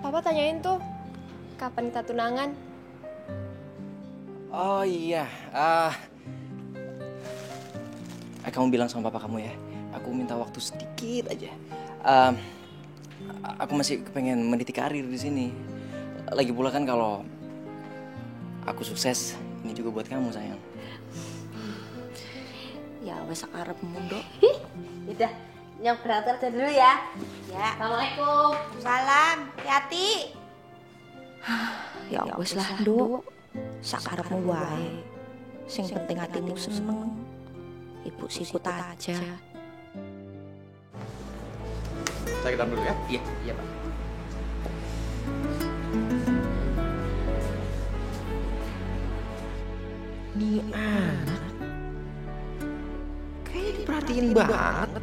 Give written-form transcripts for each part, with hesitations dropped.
Papa tanyain tuh, kapan kita tunangan? Oh iya, kamu bilang sama papa kamu ya, aku minta waktu sedikit aja. Aku masih pengen meniti karir di sini. Lagi pula kan kalau aku sukses, ini juga buat kamu sayang. Ya wes arepmu, Dok. Udah, Nyong berangkat kerja dulu ya. Ya. Assalamualaikum. Salam, hati-hati. Ya wes lah, Dok. Sakarepmu wae. Sing penting hatimu seneng. Ibu sikut aja. Saya ke dalam dulu ya? Iya, iya Pak. Nih anak kayaknya diperhatiin banget.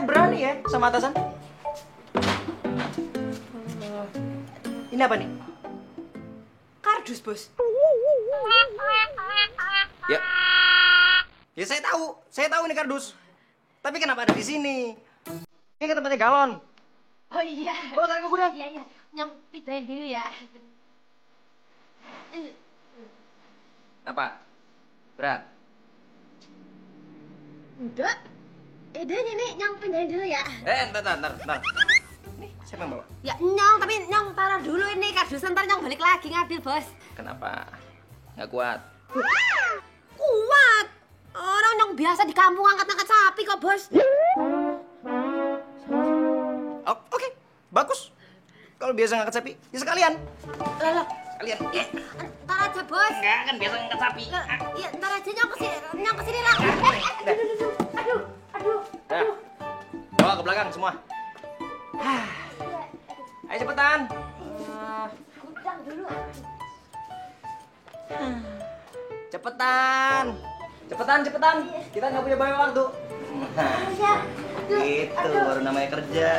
Berani ya sama atasan? Ini apa nih? Kardus, Bos. Ya. Ya saya tahu ini kardus. Tapi kenapa ada di sini? Ini kan tempatnya galon. Oh iya. Bawa tarik ke gudang. Iya. Nyong pindahin dulu ya. Apa? Berat? Enggak. Edanya nih, Nyong pindahin dulu ya. Ntar. Nih, siapa yang bawa? Ya, Nyong, tapi Nyong taruh dulu ini kardus, ntar Nyong balik lagi ngambil, Bos. Kenapa? Nggak kuat? Kuat. Orang Nyong biasa di kampung angkat-angkat sapi kok, Bos. Oh, oke. Bagus. Kalau biasa ngangkat sapi, ya sekalian. Lah. Sekalian. Ntar aja, Bos. Enggak, kan biasa ngangkat sapi. Iya, ntar aja Nyong kesini lah. Aduh. Dah. Bawa ke belakang semua. Ayo cepetan. Gudang dulu. Cepetan. Kita nggak punya banyak waktu. Ya. Itu baru namanya kerja.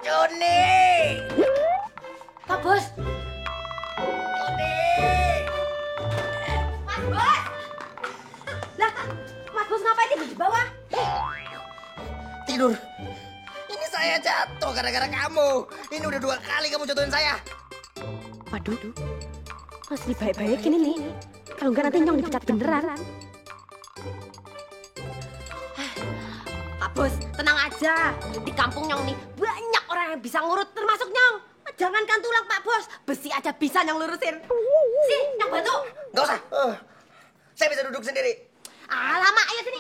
Joni. Pak Bos. Mas Bos. Lah, Mas Bos ngapain tidur di bawah? Tidur. Ini saya jatuh gara-gara kamu. Ini udah 2 kali kamu jatuhin saya. Waduh, harus dibaik-baikin ini. Kalau enggak nanti Nyong dipecat beneran. Pak Bos, tenang aja. Di kampung Nyong nih banyak orang yang bisa ngurut, termasuk Nyong. Jangankan tulang Pak Bos, besi aja bisa Nyong lurusin. Sih, Nyong bantu. Nggak usah. Saya bisa duduk sendiri. Lama, ayo sini.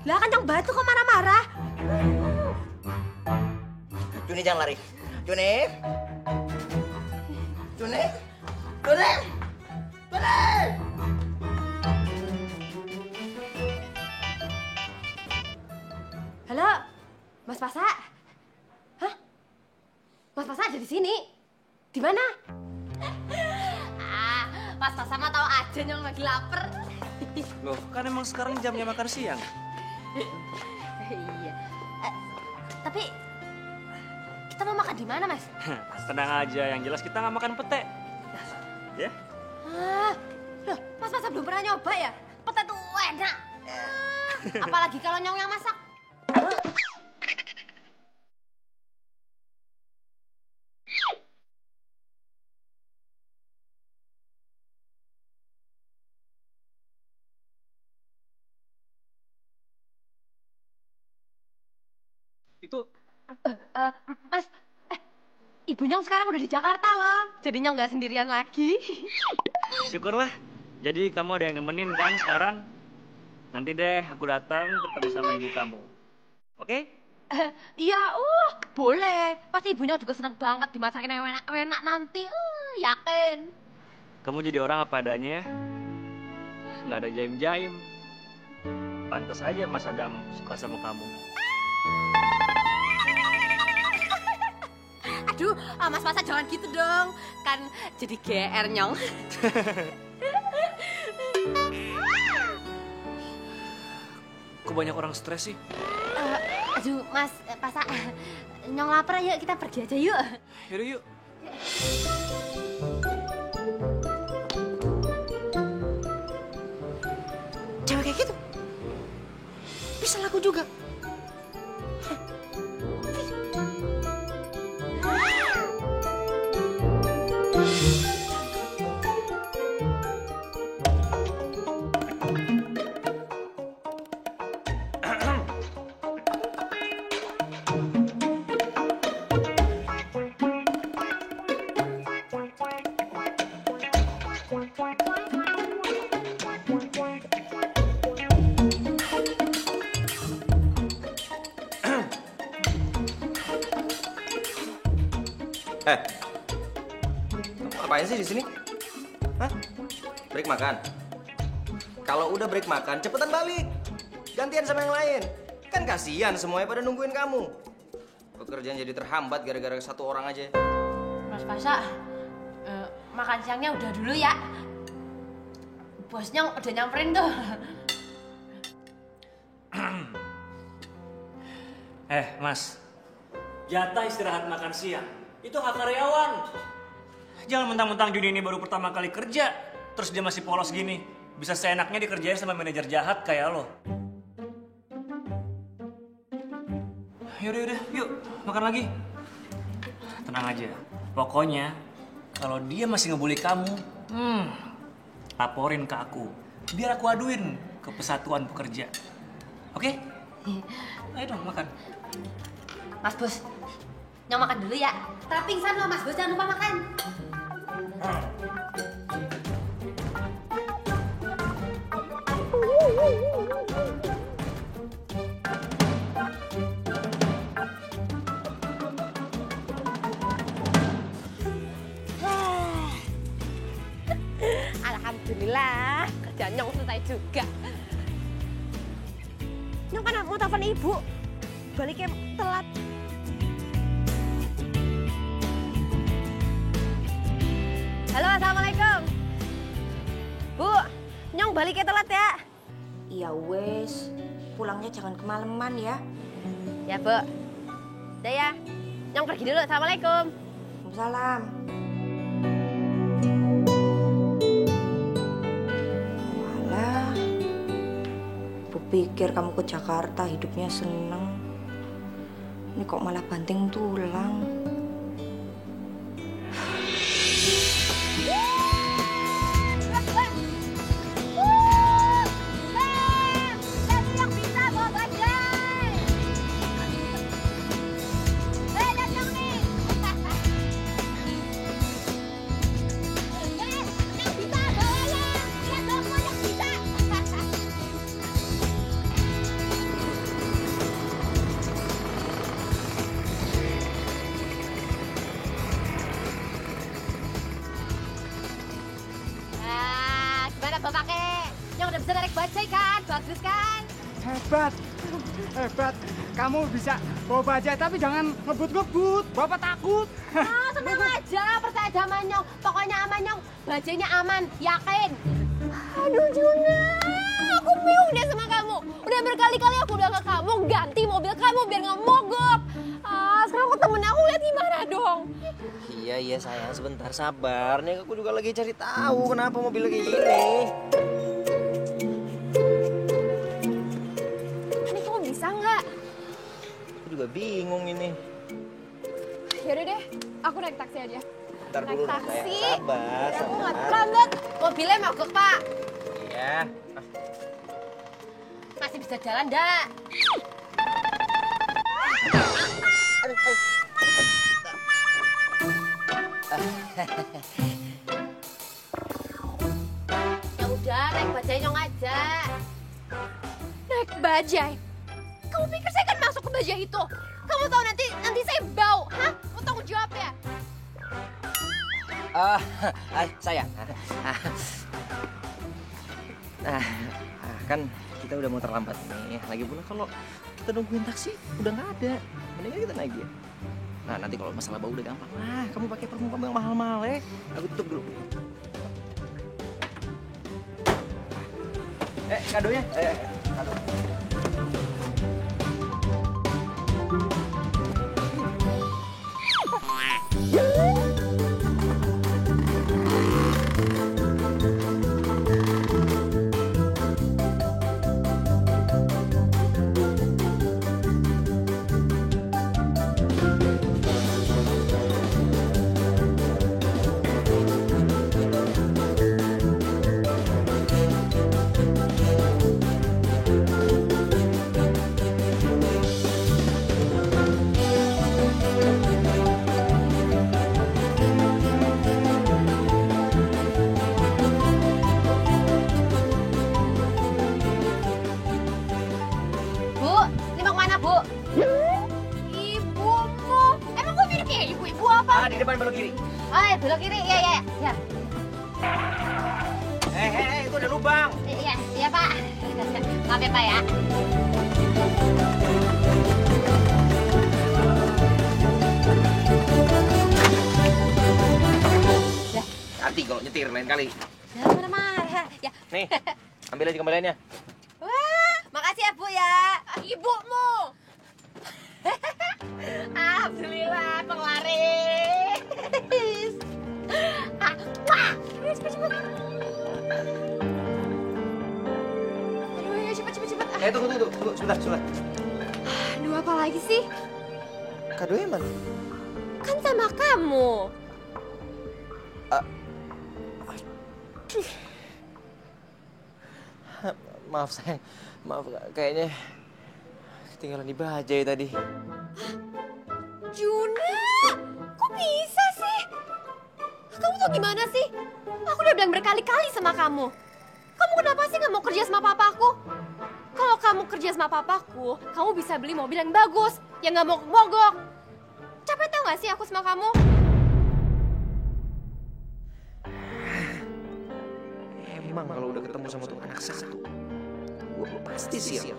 Lah kan Nyong bantu kok marah-marah. Juni jangan lari. Juni. Halo, Mas Pasa? Hah? Mas Pasa ada di sini? Di mana? Pas sama tahu aja Nyong lagi lapar. Loh, kan emang sekarang jamnya makan siang. Iya. Tapi kita mau makan di mana, Mas? Tenang aja, yang jelas kita nggak makan pete. Ya? Loh, Mas masa belum pernah nyoba ya? Pete tuh enak. Apalagi kalau Nyong yang masak. Itu Mas, Ibu Nyong sekarang udah di Jakarta loh. Jadi Nyong nggak sendirian lagi. syukurlah. Jadi kamu ada yang nemenin kan sekarang? Nanti deh aku datang ketemu sama ibu kamu. Oke? Iya, boleh. Pasti Ibu Nyong juga senang banget dimasakin yang enak-enak nanti. Yakin. Kamu jadi orang apa adanya ya? Nggak ada jaim-jaim. Pantas aja Mas Adam suka sama kamu. Aduh, Mas Masa jangan gitu dong. Kan jadi GR Nyong. Kok banyak orang stres sih? Aduh, Mas Pasa, Nyong lapar, yuk kita pergi aja yuk. Yaudah yuk. Cewek kayak gitu. Bisa laku juga. Kamu ngapain sih di sini? Hah? Break makan? Kalau udah break makan, cepetan balik. Gantian sama yang lain. Kan kasihan semuanya pada nungguin kamu. Pekerjaan jadi terhambat gara-gara satu orang aja. Mas Pasa, makan siangnya udah dulu ya. Bosnya udah nyamperin tuh. Mas. Jatah istirahat makan siang. Itu hak karyawan. Jangan mentang-mentang Juni ini baru pertama kali kerja, terus dia masih polos gini. Bisa seenaknya dikerjain sama manajer jahat kayak lo. Yaudah, yuk makan lagi. Tenang aja. Pokoknya kalau dia masih ngebully kamu, laporin ke aku. Biar aku aduin ke Persatuan Pekerja. Oke? Ayo dong makan. Mas Bos, Nyong makan dulu ya. Tapi pingsan loh Mas Bos, jangan lupa makan. Alhamdulillah, kerjaan Nyong selesai juga. Nyong kan mau telepon ibu, baliknya telat. Halo, assalamualaikum. Bu, Nyong baliknya telat ya. Iya wes, pulangnya jangan kemalaman ya. Ya, Bu. Udah ya, Nyong pergi dulu. Assalamualaikum. Salam. Walah, Bu pikir kamu ke Jakarta hidupnya seneng. Ini kok malah banting tulang. Gimana bapaknya? Yang udah bisa narik bajai kan? Bagus kan? Hebat. Hebat. Kamu bisa bawa bajai tapi jangan ngebut-ngebut. Bapak takut. Ah, tenang aja, percaya aja sama Nyong. Pokoknya aman Nyong, bajainya aman, yakin. Aduh Juna, aku bingung deh sama kamu. Udah berkali-kali aku bilang ke kamu ganti mobil kamu biar nggak mogok. Sekarang aku temen aku lihat gimana dong? Iya sayang, sebentar sabar. Nih aku juga lagi cari tahu kenapa mobilnya kayak gini. Ini kamu bisa nggak? Aku juga bingung ini. Yaudah deh, aku naik taksi aja. Ntar Naik dulu taksi. sayang, sabar. Aku nggak sabar. terlambat. Mobilnya mogok, Pak. Iya. Masih bisa jalan, ndak? Ya udah, naik bajai Nyong aja. Naik bajai? Kamu pikir saya akan masuk ke bajai itu? Kamu tahu nanti saya bau, hah? Mau tanggung jawab ya? Sayang. Kan kita udah mau terlambat nih. Lagi pula kalau kita nungguin taksi udah nggak ada. Mendingan kita naik dia. Nah nanti kalau masalah bau udah gampang lah. Kamu pakai parfum kamu yang mahal-mahal ya. Aku tutup dulu. Kadonya. Kado. Bu, ini mau kemana, Bu? Ibumu? Emang gue mirip kayak ibu-ibu apa? Di depan belok kiri. Oh, ya, belok kiri. Iya. Ya. Itu ada lubang. Iya, Pak. Maaf ya, Pak ya. Hati kalau nyetir lain kali. Jangan marah-marah. Ya. Nih, ambil aja kembaliannya. Wah, makasih ya, Bu ya. Ibumu? Alhamdulillah, penglaris. Wah, cepet. Aduh, ya cepet. Tunggu, sebentar. Aduh, apa lagi sih? Kadonya mana? Kan sama kamu. Maaf sayang, kayaknya ketinggalan di bajai tadi. Juna, kok bisa sih? Kamu tuh gimana sih? Aku udah bilang berkali-kali sama kamu. Kamu kenapa sih nggak mau kerja sama papaku? Kalau kamu kerja sama papaku, kamu bisa beli mobil yang bagus, yang nggak mau mogok. Capek tau gak sih aku sama kamu? Emang kalau udah ketemu sama tuh anak satu, gue pasti siap.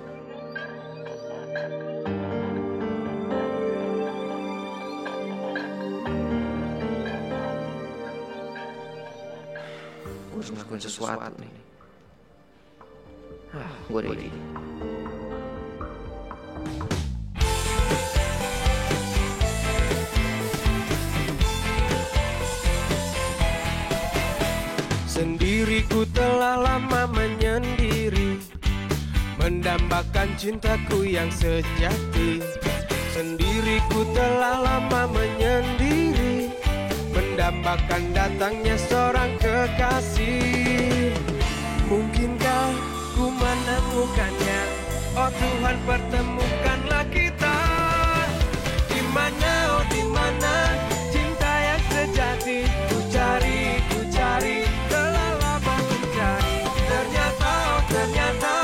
Gue harus ngelakuin sesuatu nih. Gue ada ide. Sendiriku telah lama menyendiri, mendambakan cintaku yang sejati. Sendiriku telah lama menyendiri, mendambakan datangnya seorang kekasih. Mungkinkah ku menemukannya? Oh Tuhan, pertemukanlah kita. Di mana, oh di mana cinta yang sejati? Ku cari telah lama mencari. Ternyata, oh ternyata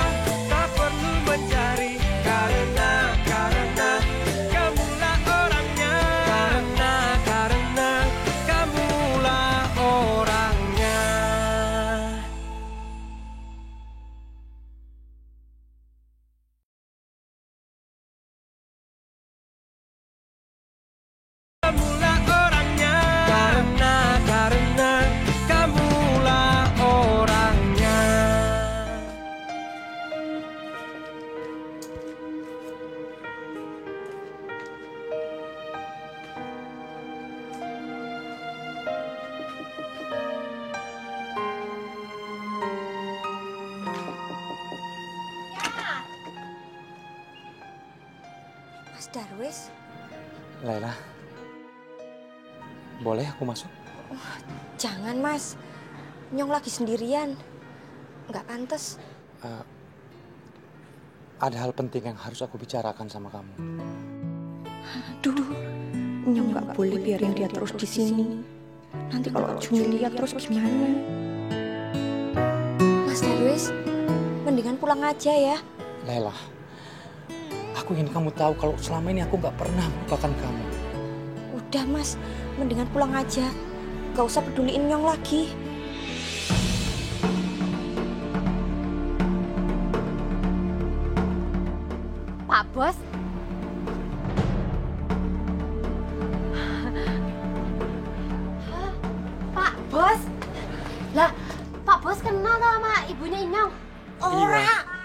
tak perlu mencari. Karena kamulah orangnya. Karena kamulah orangnya. Darwis. Laila, boleh aku masuk? Jangan, Mas. Nyong lagi sendirian. Nggak pantas. Ada hal penting yang harus aku bicarakan sama kamu. Aduh, Nyong nggak boleh biarin dia terus di sini. Nanti kalau Juni lihat terus gimana? Mas Darwis, mendingan pulang aja ya. Laila, aku ingin kamu tahu kalau selama ini aku nggak pernah melupakan kamu. Udah Mas, mendingan pulang aja. Gak usah peduliin Nyong lagi. Pak Bos. Pak Bos. Lah, Pak Bos kenal sama ibunya Inyong? Ora.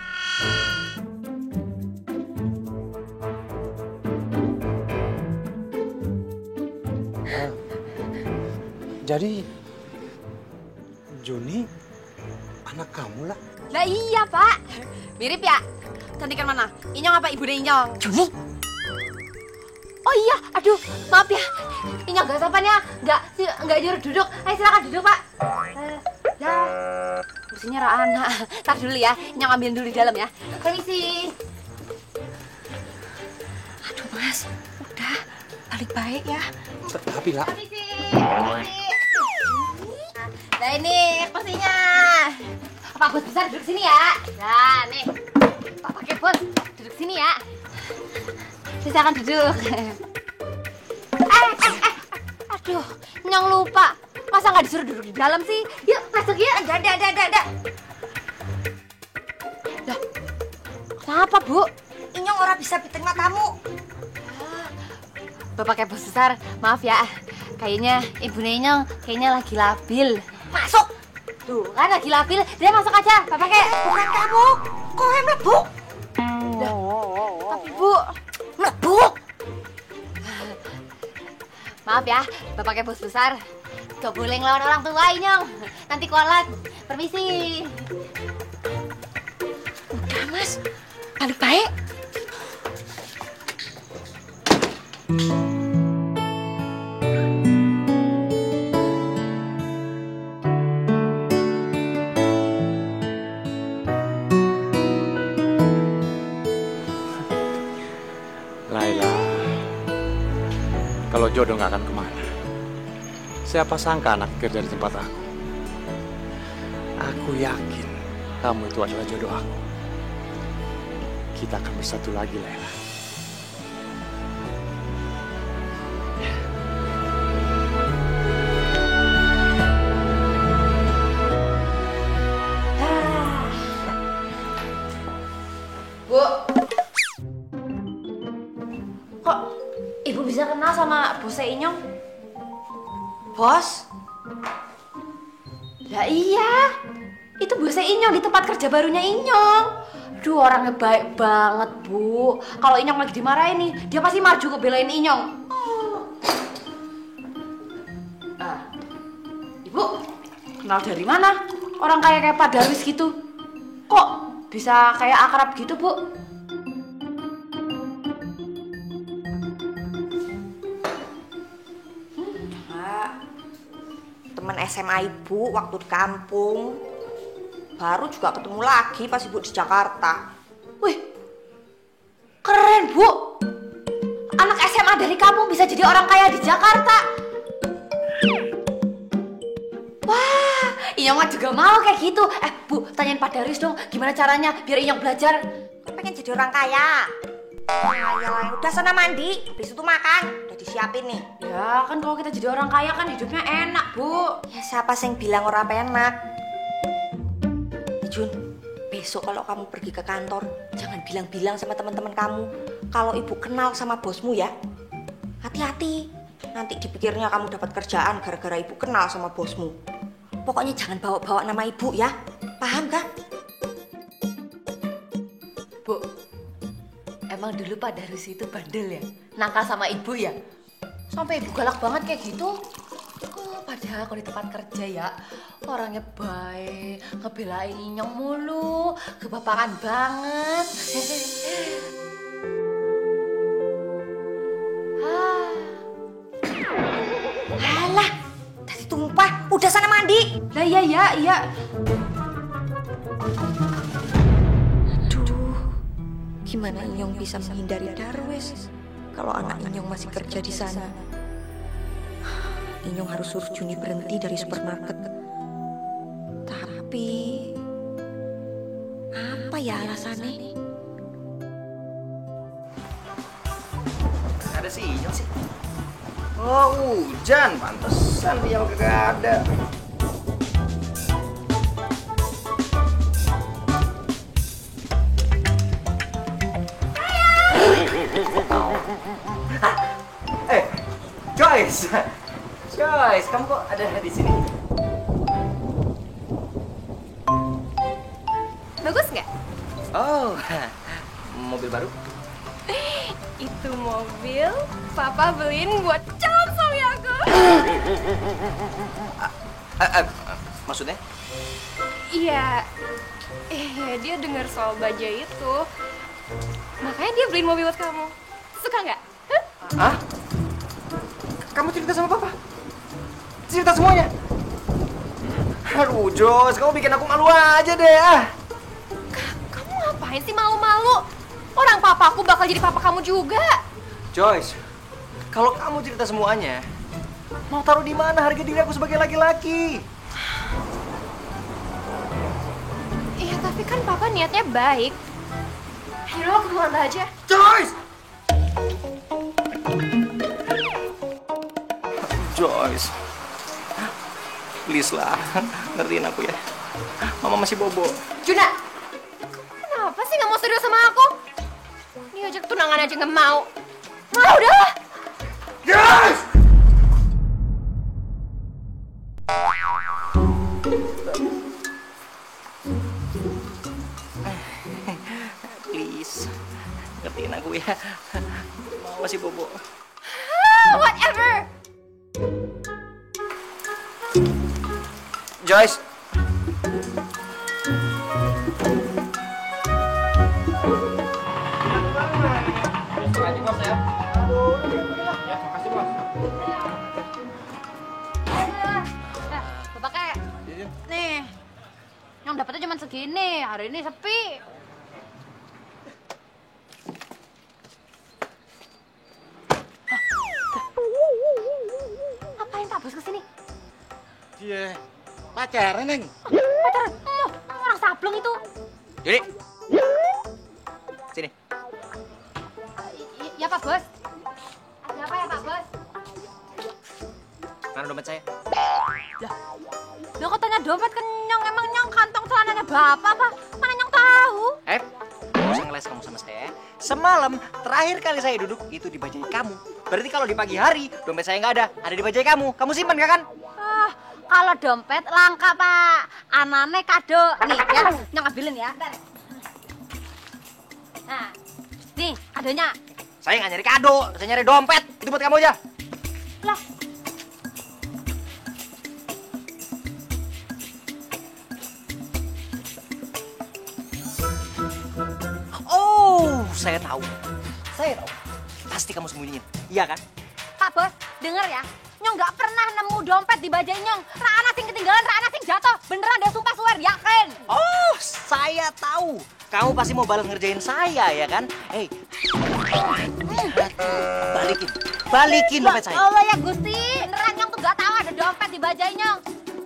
Jadi, Juni anak kamu lah. Lah iya, Pak. Mirip ya? Cantikan mana? Inyong apa ibu Inyong? Juni. Oh iya, aduh, maaf ya. Inyong gak sopan ya. Nggak nyuruh duduk. Ayo silakan duduk, Pak. Ya, kursinya Rana. Tar dulu ya, Inyong ambilin dulu di dalam ya. Permisi. Aduh Mas, udah balik baik ya. Tapi lah. Permisi. Nah ini kursinya. Pak Bos besar duduk sini ya. Nah nih, Pak pakai Bos duduk sini ya. Silakan duduk. Aduh, Nyong lupa. Masa nggak disuruh duduk di dalam sih? Yuk masuk ya. Ada. Lah, kenapa Bu? Inyong ora bisa diterima tamu. Bapak Bos besar, maaf ya. Kayaknya ibu Inyong kayaknya lagi labil. Masuk. Tuh kan lagi labil, dia masuk aja. Bapak Bukan kamu. Kok yang mlebu? Tapi Bu, Mlebu. maaf ya, Bapak Bos besar. Gak boleh ngelawan orang tua Inyong. Nanti kualat. Permisi. Udah Mas, balik baik. Laila, kalau jodoh nggak akan kemana. Siapa sangka anak kerja di tempat aku. Aku yakin kamu itu adalah jodoh aku. Kita akan bersatu lagi, Laila. Bu, kok ibu bisa kenal sama bosnya Inyong? Bos, Lah iya, itu bosnya Inyong di tempat kerja barunya Inyong. Duh, orangnya baik banget, Bu. Kalau Inyong lagi dimarahin nih, dia pasti maju ngebelain Inyong. Ibu, kenal dari mana? Orang kayak Pak Darwis gitu. Kok bisa kayak akrab gitu, Bu? teman SMA Ibu waktu di kampung. Baru juga ketemu lagi pas Ibu di Jakarta. Wih, keren Bu. Anak SMA dari kampung bisa jadi orang kaya di Jakarta. Wah, Inyong mah juga mau kayak gitu. Bu, tanyain Pak Darwis dong, gimana caranya biar Inyong belajar. Pengen jadi orang kaya. Ya, udah sana mandi, habis itu makan. Udah disiapin nih. Ya kan kalau kita jadi orang kaya kan hidupnya enak, Bu. Ya siapa sih yang bilang orang enak? Jun, besok kalau kamu pergi ke kantor, jangan bilang-bilang sama teman-teman kamu kalau Ibu kenal sama bosmu ya. Hati-hati, nanti dipikirnya kamu dapat kerjaan gara-gara Ibu kenal sama bosmu. Pokoknya jangan bawa-bawa nama Ibu ya, paham kan? Bu, emang dulu Pak Darwis itu bandel ya? Nakal sama Ibu ya? Sampai Ibu galak banget kayak gitu? Padahal kalau di tempat kerja ya, orangnya baik, ngebelain Inyong mulu, kebapakan banget. Udah sana mandi. Lah iya. Aduh, gimana Inyong bisa menghindari Darwis kalau anak Inyong masih kerja di sana? Inyong harus suruh Juni berhenti dari supermarket. Tapi apa ya alasannya? Ada si Inyong sih. Oh, hujan. Pantesan dia kagak ada. Joyce, kamu kok ada di sini? Bagus nggak? Oh, mobil baru? Itu mobil Papa beliin buat calon suami aku. Maksudnya? Iya, dia dengar soal bajai itu. Makanya dia beliin mobil buat kamu. Suka nggak? Hah? Kamu cerita sama Papa? Cerita semuanya? Aduh, Jos, kamu bikin aku malu aja deh. Kamu ngapain sih malu-malu? Orang papa aku bakal jadi papa kamu juga. Joyce, kalau kamu cerita semuanya, mau taruh di mana harga diri aku sebagai laki-laki? Iya, tapi kan papa niatnya baik. Ayo, aku duluan aja. Joyce! Joyce, please lah, ngertiin aku ya. Mama masih bobo. Juna, kenapa sih nggak mau serius sama aku? Diajak tunangan aja nggak mau. Mau udahlah. Joyce! Please, ngertiin aku ya. Mama masih bobo. Whatever. Joyce. Bapak kayak nih, yang dapetnya cuma segini. Hari ini sepi. Ngapain Pak Bos kesini? Iya, pacaran, Neng. Pacaran? Orang sableng itu. Juni. Sini. Ya Pak Bos. Ada apa ya Pak Bos? Mana dompet saya? Lah katanya dompet kenyang, emang nyang kantong celananya Bapak apa? Mana nyang tahu? Nggak usah ngeles kamu sama saya. Semalam terakhir kali saya duduk itu di bajai kamu. Berarti kalau di pagi hari dompet saya nggak ada di bajai kamu. Kamu simpan nggak kan? Kalau dompet langka Pak, anane kado. Nih ya, nyang ambilin ya. Nah, nih kadonya. Saya nggak nyari kado, saya nyari dompet. Itu buat kamu aja. Lah. Oh, saya tahu. Pasti kamu sembunyiin, iya kan? Pak Bos, denger ya. Nyong nggak pernah nemu dompet di bajai nyong. Rana sing ketinggalan, Rana sing jatuh. Beneran deh, sumpah swear, yakin. Oh, saya tahu. Kamu pasti mau balas ngerjain saya, ya kan? Hei, balikin dompet saya. Allah ya Gusti, beneran nyong tuh nggak tahu ada dompet di bajai nyong.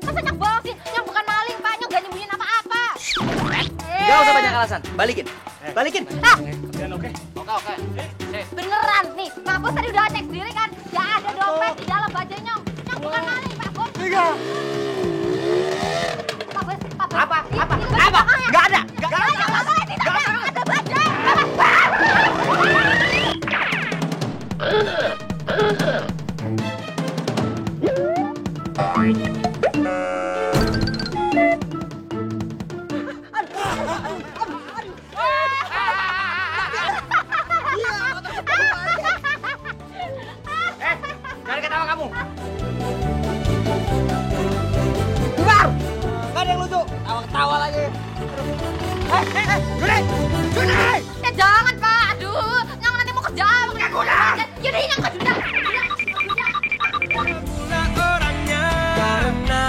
Masa nyong bohong sih? Nyong bukan maling Pak, nyong nggak nyembunyiin apa-apa. Gak usah banyak alasan, balikin. Ah, Oke. beneran nih, Pak Bos tadi udah cek sendiri kan? Nggak ada dompet di dalam bajai nyong. Nyong bukan maling Pak Bos. Pak Bos. Apa? Belakangnya. Gak ada. Ada bajai. Jangan ketawa kamu. Bubar. Gak ada yang lucu. Tawa lagi. Juni! Ya jangan Pak, aduh, nyong nanti mau kerja. Gak guna. Yaudah, nyong gak guna. Pula orangnya karena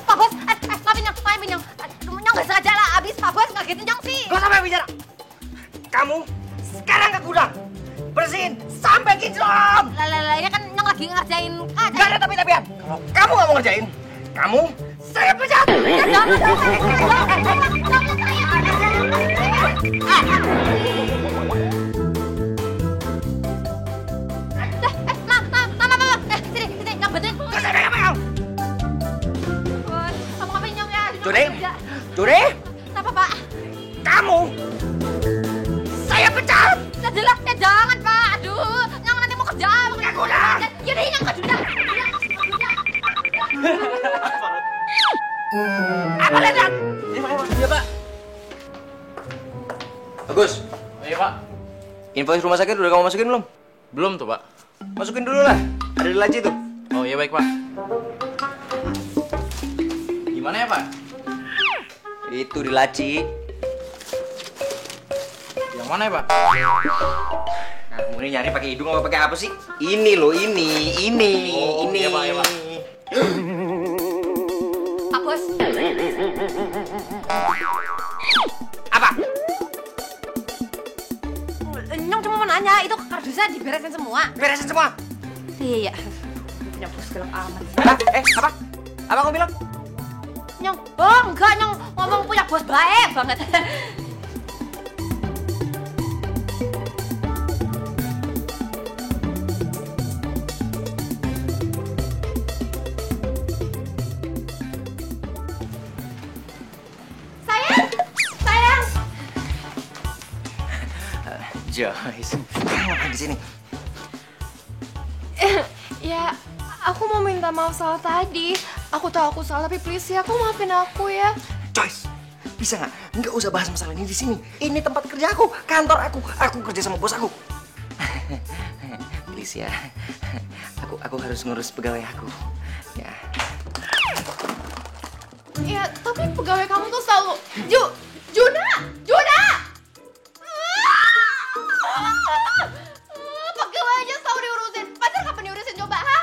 Pak Bos, maafin Nyong. Nyong nggak sengaja lah, abis Pak Bos ngagetin Nyong sih. Gak sampai bicara. Kamu sekarang ke gudang. Bersihin sampai kinclong. Lah, ini kan Nyong lagi ngerjain. Gak ada tapi-tapian. Kalau kamu gak mau ngerjain, kamu saya pecat. Sini, Nyong bantuin. Gak saya pegang. Bos, kamu ngapain Nyong ya? Judi, Kenapa Pak? kamu saya pecat. Ya jelas, ya jangan Pak. Aduh, Nyong nanti mau kerja. Ke gudang. Yaudah, Nyong ke gudang. Apa lihat? Iya, Pak. Bagus. Iya, Pak. Invoice rumah sakit udah kamu masukin belum? Belum tuh, Pak. Masukin dulu lah. Ada di laci tuh. Oh, iya baik, Pak. Gimana ya, Pak? Itu di laci. Yang mana ya, Pak? Nah, kamu ini nyari pakai hidung apa pakai apa sih? Ini loh, ini. Oh, ini. iya, Pak, iya, Pak. Pak Bos. Apa? Nyong cuma mau nanya, itu kardusnya diberesin semua? Beresin semua. Iya. Nyong Bos gelap amat. Apa? Apa? Apa kamu bilang? Nyong, oh enggak, Nyong ngomong punya bos baik banget. Sayang. Joyce, kamu ngapain di sini? Ya, aku mau minta maaf soal tadi. Aku tahu aku salah, tapi please ya, aku maafin aku ya. Joyce, bisa nggak? Nggak usah bahas masalah ini di sini. Ini tempat kerja aku, kantor aku. Aku kerja sama bos aku. Please ya, aku harus ngurus pegawai aku. Ya. Ya, tapi pegawai kamu tuh selalu... Juna! Pegawai aja selalu diurusin. Pacar kapan diurusin coba, ha?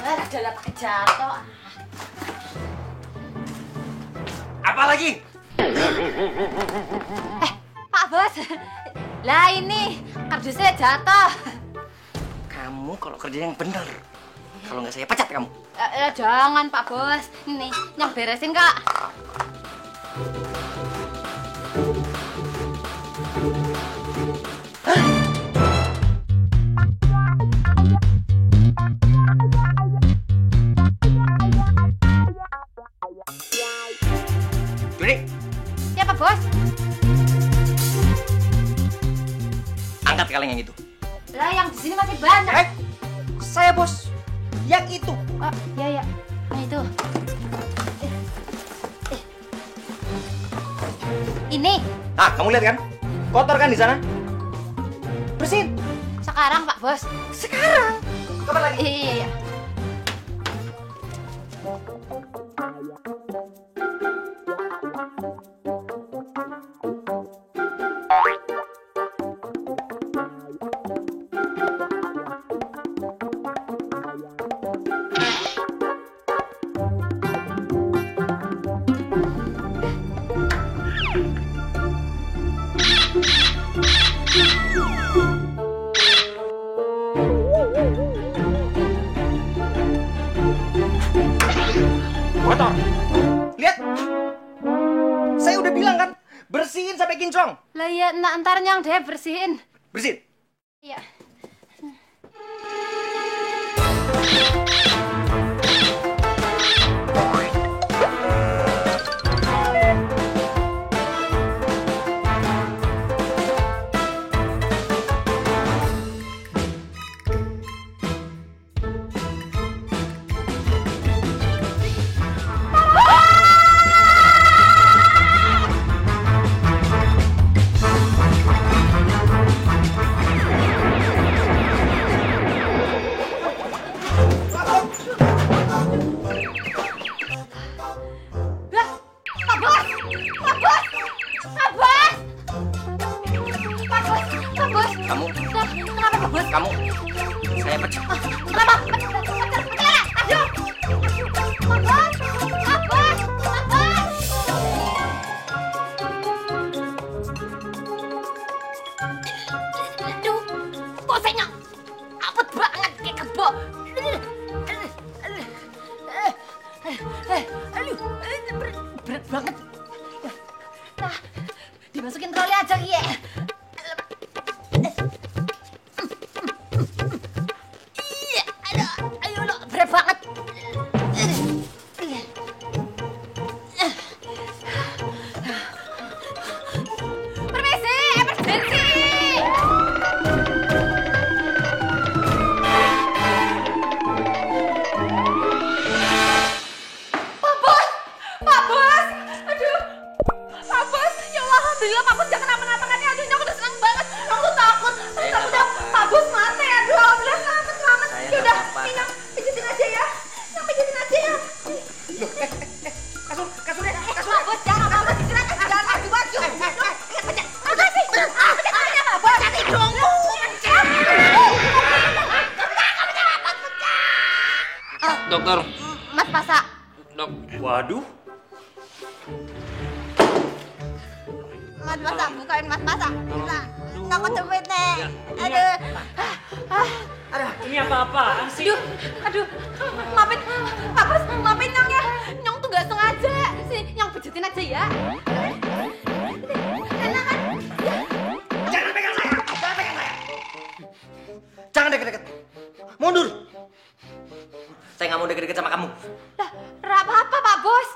Adalah pakai jatuh. Apa lagi? Pak Bos. Lah ini kardusnya jatuh. Kamu kalau kerja yang bener. Kalau nggak saya pecat kamu. Jangan Pak Bos. Ini Nyong beresin Kak. Juni, Ya Pak Bos. angkat kaleng yang itu. Lah yang di sini masih banyak. Saya bos. Yang itu. Oh, ya. Nah itu. Ini Nah, kamu lihat kan? Kotor kan di sana? Bersihin. sekarang Pak Bos. Sekarang. Kapan lagi? Iya. Kotor. Lihat. Saya udah bilang kan, bersihin sampai kinclong. Lah ya, ntar Nyong deh bersihin. Bersihin. Iya. Kamu, Kenapa Pak Bos? kamu, saya pecat. Kenapa? Pecat! Aduh! Pak Bos! Pak Bos! Pak Bos! Aduh, bosnya apet banget kayak kebo. Aduh, berat banget. Nah, dimasukin troli aja ya. Iya, ayo lo berat banget. Permisi, emergency. Pak Bos! Pak Bos! Aduh! Pak Bos! Ya Allah, alhamdulillah Pak Bos jangan kenapa-napa kan ya. Aduh, nyok udah senang banget. Nyok tuh takut. Terus takutnya Pak Bos mati. Aduh, alhamdulillah selamat selamat. Ya udah, ini Nyok pijitin aja ya. Nyok pijitin aja ya. Kasurnya, kasur. Pak Bos jangan Pak Bos istirahat. Jangan maju-maju. Ingat pecah. Makasih. Pecah tangannya Pak Bos. Pecah dong. Dokter. Mas Pasa. Dok. Waduh. Mas Pasa, bukain Mas Pasa. Nggak kejepit nih. Aduh. Ini apa-apaan sih? Aduh, maafin, Pak Bos, maafin Nyong ya. Nyong tuh gak sengaja. Sini, Nyong pijetin aja ya. Enak kan? Jangan pegang saya! Jangan pegang saya! Jangan deket-deket! Mundur! Saya nggak mau deket-deket sama kamu. Lah, apa-apa Pak Bos.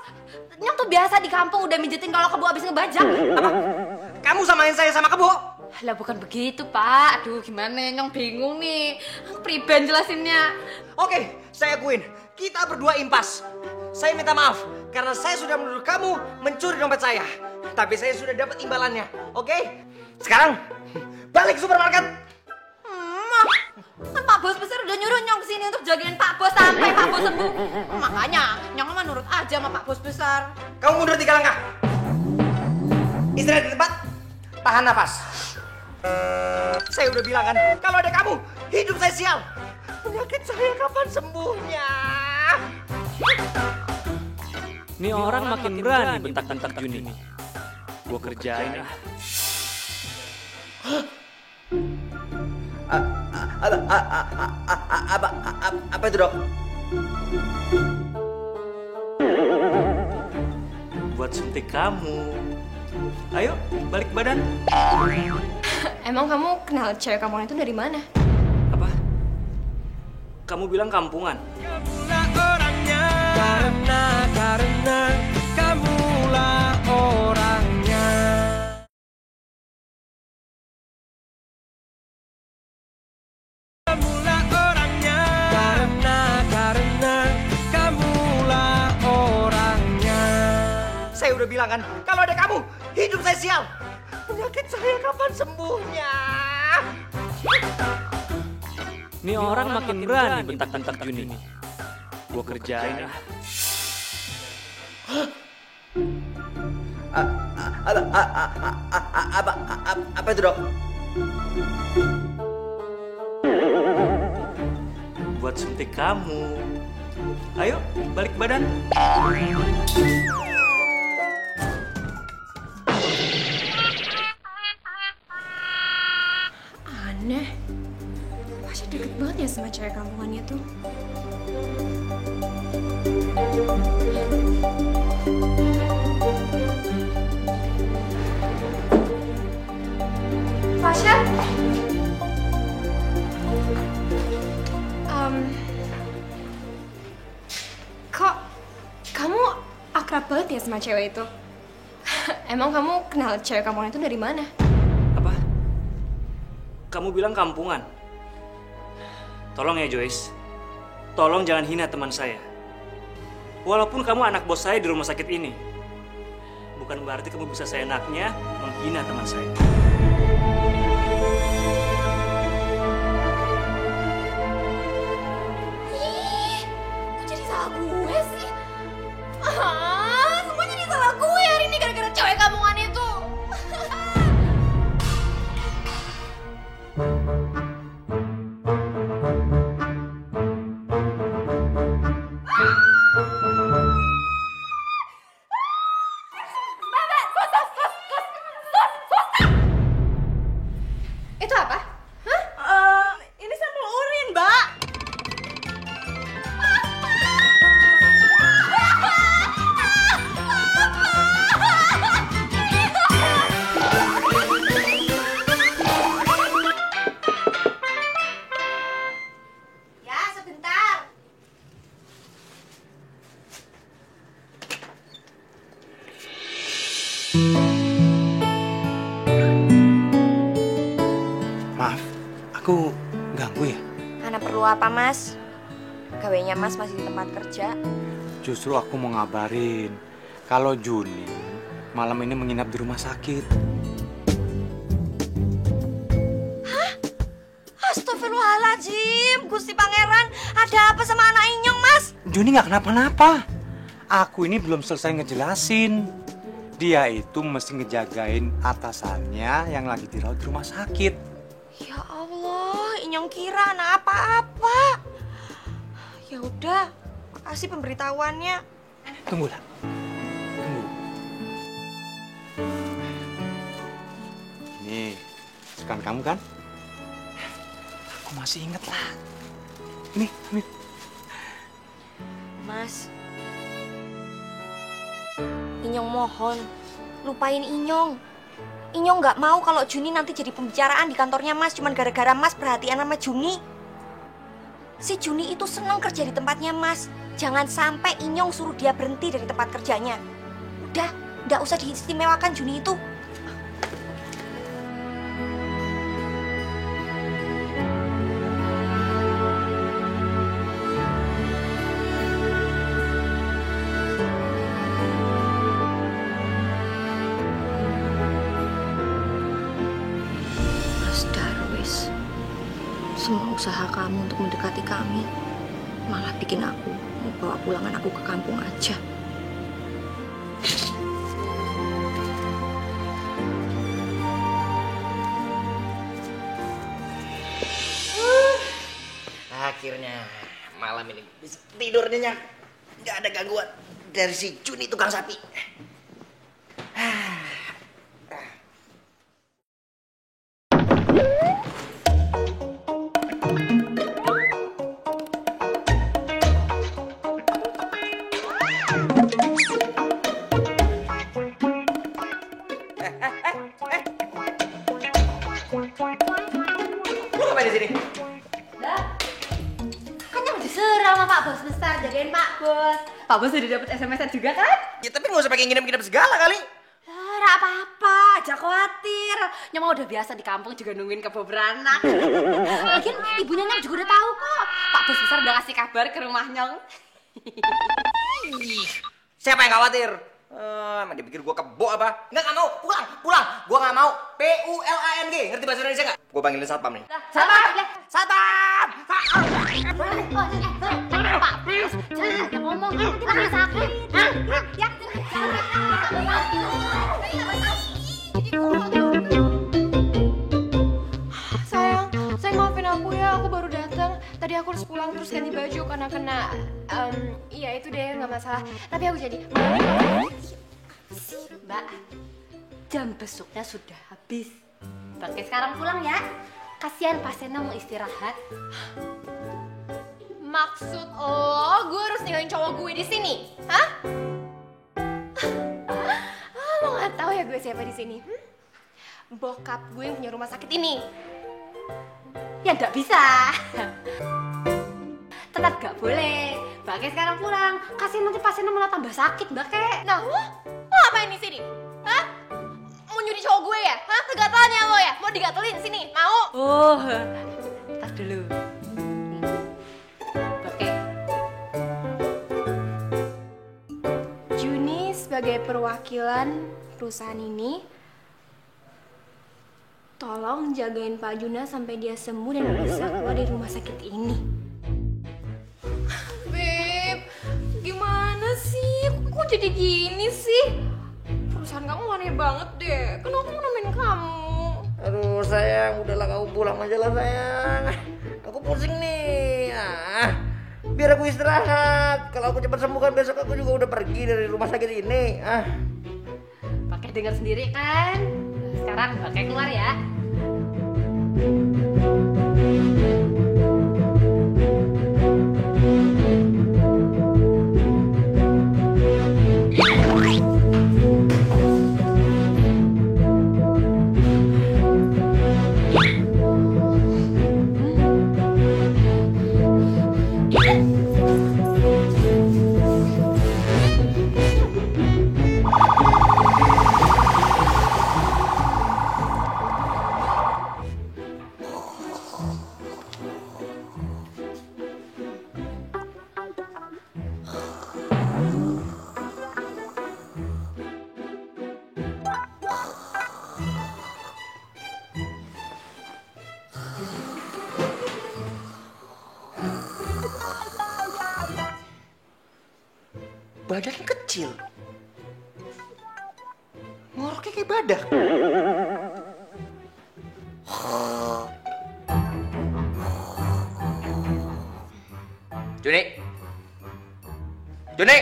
Nyong tuh biasa di kampung udah mijetin kalau kebo habis ngebajak. Apa? Kamu samain saya sama kebo? Lah bukan begitu Pak. Aduh gimana, Nyong bingung nih. Priben jelasinnya. Oke, saya akuin. Kita berdua impas. Saya minta maaf karena saya sudah menuduh kamu mencuri dompet saya. Tapi saya sudah dapat imbalannya. Oke? Sekarang balik ke supermarket. Kan Pak Bos besar udah nyuruh Nyong kesini untuk jagain Pak Bos sampai Pak Bos sembuh. Makanya Nyong mah nurut aja sama Pak Bos besar. Kamu mundur 3 langkah. Istirahat di tempat. Tahan nafas. Saya udah bilang kan, kalau ada kamu, hidup saya sial. Penyakit saya kapan sembuhnya? Nih orang makin berani bentak-bentak Juni. Gua kerjain ah. Apa itu, Dok? Buat suntik kamu. Ayo, balik badan. Emang kamu kenal cewek kamu itu dari mana? Apa? Kamu bilang kampungan? Kamulah orangnya. Karena kamulah orangnya. Kamulah orangnya. Karena kamulah orangnya. Saya udah bilang kan, kalau ada kamu, hidup saya sial. Penyakit saya kapan sembuhnya? Nih orang makin berani bentak-bentak Juni. Gua kerjain ah. Apa itu, Dok? Buat suntik kamu. Ayo, balik badan. Aneh. Pasha deket banget ya sama cewek kampungan itu. Pasha? Kok kamu akrab banget ya sama cewek itu? Emang kamu kenal cewek kampungan itu dari mana? Apa? Kamu bilang kampungan? Tolong ya Joyce, tolong jangan hina teman saya. Walaupun kamu anak bos saya di rumah sakit ini, bukan berarti kamu bisa seenaknya menghina teman saya. Ih, kok jadi salah gue sih? Semua jadi salah gue hari ini gara-gara cewek kampungan itu. Maaf, aku ganggu ya? Ana perlu apa, Mas? Gawainya Mas masih di tempat kerja. Justru aku mau ngabarin kalau Juni malam ini menginap di rumah sakit. Astagfirullahaladzim, Gusti Pangeran. Ada apa sama anak Inyong, Mas? Juni nggak kenapa-napa. Aku ini belum selesai ngejelasin. Dia itu mesti ngejagain atasannya yang lagi dirawat di rumah sakit. Ya Allah, Inyong kira anak apa-apa. Ya udah, makasih pemberitahuannya. Tunggu lah. Tunggu. Ini sukaan kamu kan? Aku masih inget lah. Nih. Mas, Inyong mohon, lupain Inyong. Inyong nggak mau kalau Juni nanti jadi pembicaraan di kantornya Mas cuman gara-gara Mas perhatian sama Juni. Si Juni itu senang kerja di tempatnya Mas. Jangan sampai Inyong suruh dia berhenti dari tempat kerjanya. Udah, nggak usah diistimewakan Juni itu. Semua usaha kamu untuk mendekati kami malah bikin aku mau bawa pulang anakku ke kampung aja. Akhirnya malam ini bisa tidur nyenyak. Nggak ada gangguan dari si Juni tukang sapi. Lu ngapain di sini? Lah, kan yang diserang sama Pak Bos besar, jagain Pak Bos. Pak Bos udah dapet SMS-an juga kan? Ya tapi nggak usah pakai nginep-nginep segala kali. Lah, apa-apa, jangan khawatir. Nyama udah biasa di kampung juga nungguin kebo beranak. Lagian ibunya Nyong juga udah tahu kok. Pak Bos besar udah kasih kabar ke rumah Nyong. Siapa yang khawatir? Emang dia pikir gua kebo apa? Nggak mau, pulang. Gua nggak mau. PULANG, ngerti bahasa Indonesia nggak? Gua panggilin satpam nih. Satpam! Pak Bos, jangan ngomong, nanti makin sakit. Ya, Sayang maafin aku ya, aku baru datang. Tadi aku harus pulang terus ganti baju karena kena, iya itu deh nggak masalah. Tapi aku jadi, Mbak, jam besuknya sudah habis. Pakai sekarang pulang ya. Kasihan pasiennya mau istirahat. Maksud lo, gue harus ninggalin cowok gue di sini, hah? Lo nggak tahu ya gue siapa di sini? Bokap gue yang punya rumah sakit ini. Ya nggak bisa. Tetap nggak boleh. Bake sekarang pulang. Kasihan nanti pasiennya malah tambah sakit, Bake. Nah, lo ngapain di sini? Hah? Mau nyuri cowok gue ya? Hah? Kegatelannya lo ya? Mau digatelin di sini? Mau? Oh, tar dulu. Bake. Juni sebagai perwakilan perusahaan ini, tolong jagain Pak Juna sampai dia sembuh dan bisa keluar dari rumah sakit ini. Beb, gimana sih? Kok jadi gini sih? Perusahaan kamu aneh banget deh. Kenapa aku nemenin kamu? Aduh sayang, udahlah kamu pulang aja lah sayang. Aku pusing nih. Biar aku istirahat. Kalau aku cepat sembuh kan besok aku juga udah pergi dari rumah sakit ini. Pakai dengar sendiri kan? Sekarang pakai keluar ya. badannya kecil. Ngoroknya kayak badak. Juni! Juni!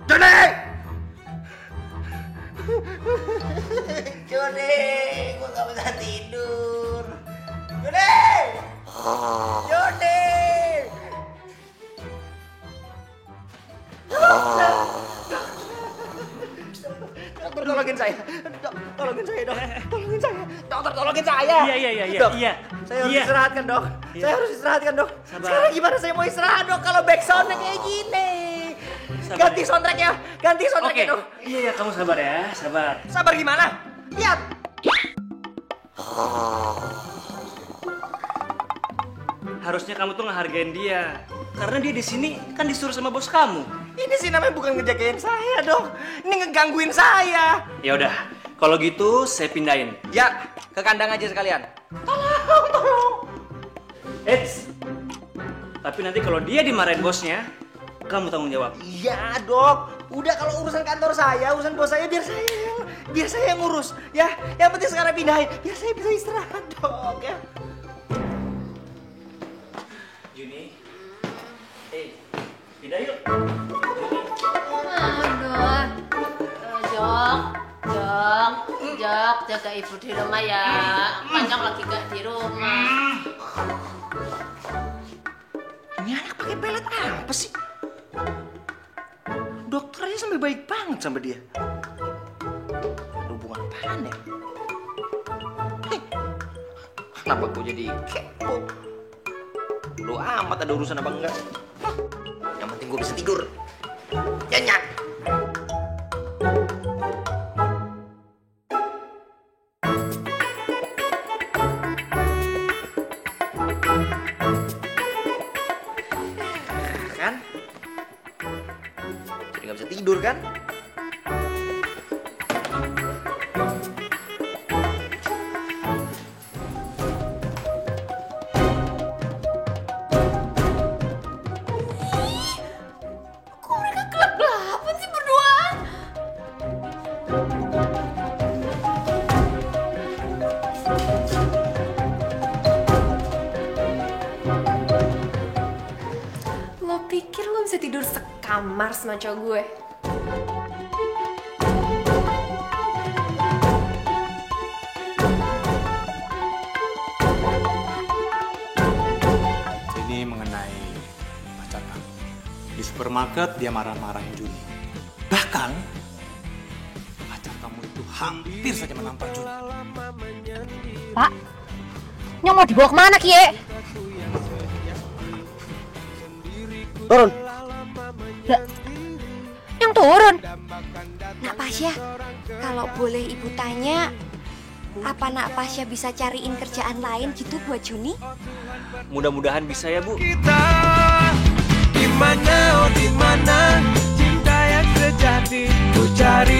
Juni! Juni! Gue gak bisa tidur. Juni! Juni! Dokter tolongin saya. Tolongin saya, Dok. Tolongin saya. Dokter tolongin saya. Dok, Iya. saya harus istirahatkan, Dok. Iya. Saya harus istirahatkan, Dok. Sabar. Sekarang gimana saya mau istirahat, Dok, kalau back sound-nya kayak gini? Sabar, Ganti ya. soundtrack-nya. Ganti Oke. soundtrack-nya, Dok. Iya, kamu sabar ya, sabar. Sabar gimana? Lihat. Harusnya kamu tuh ngehargain dia. Karena dia di sini kan disuruh sama bos kamu. Ini sih namanya bukan ngejagain saya, Dok. Ini ngegangguin saya. Ya udah, kalau gitu saya pindahin. Ya, ke kandang aja sekalian. Eits. Tapi nanti kalau dia dimarahin bosnya, kamu tanggung jawab. Iya, Dok. Udah kalau urusan kantor saya, urusan bos saya biar saya yang ngurus. Ya, yang penting sekarang pindahin biar saya bisa istirahat, Dok, ya. Juni. Pindah yuk. Aduh. Jok, jaga ibu di rumah ya. Panjang lagi gak di rumah. Ini anak pakai pelet apa sih? Dokternya sampai baik banget sama dia. Hubungan apaan ya? Kenapa gue jadi kepo? Lu amat ada urusan apa enggak? Yang penting gue bisa tidur. Nyenyak. Kan? Jadi nggak bisa tidur kan? Kok mereka gelap-gelapan sih berduaan? Lo pikir lo bisa tidur sekamar sama cowok gue? Ini mengenai pacar kamu. Di supermarket dia marah-marahin Juni. Bahkan pacar kamu itu hampir saja menampar Juni. Pak, nyong mau dibawa kemana, Kie? Turun. Yang turun. Nak Pasya, kalau boleh ibu tanya, apa Nak Pasya bisa cariin kerjaan lain gitu buat Juni? Mudah-mudahan bisa ya, Bu. Kita di mana, oh di mana cinta yang terjadi? Ku cari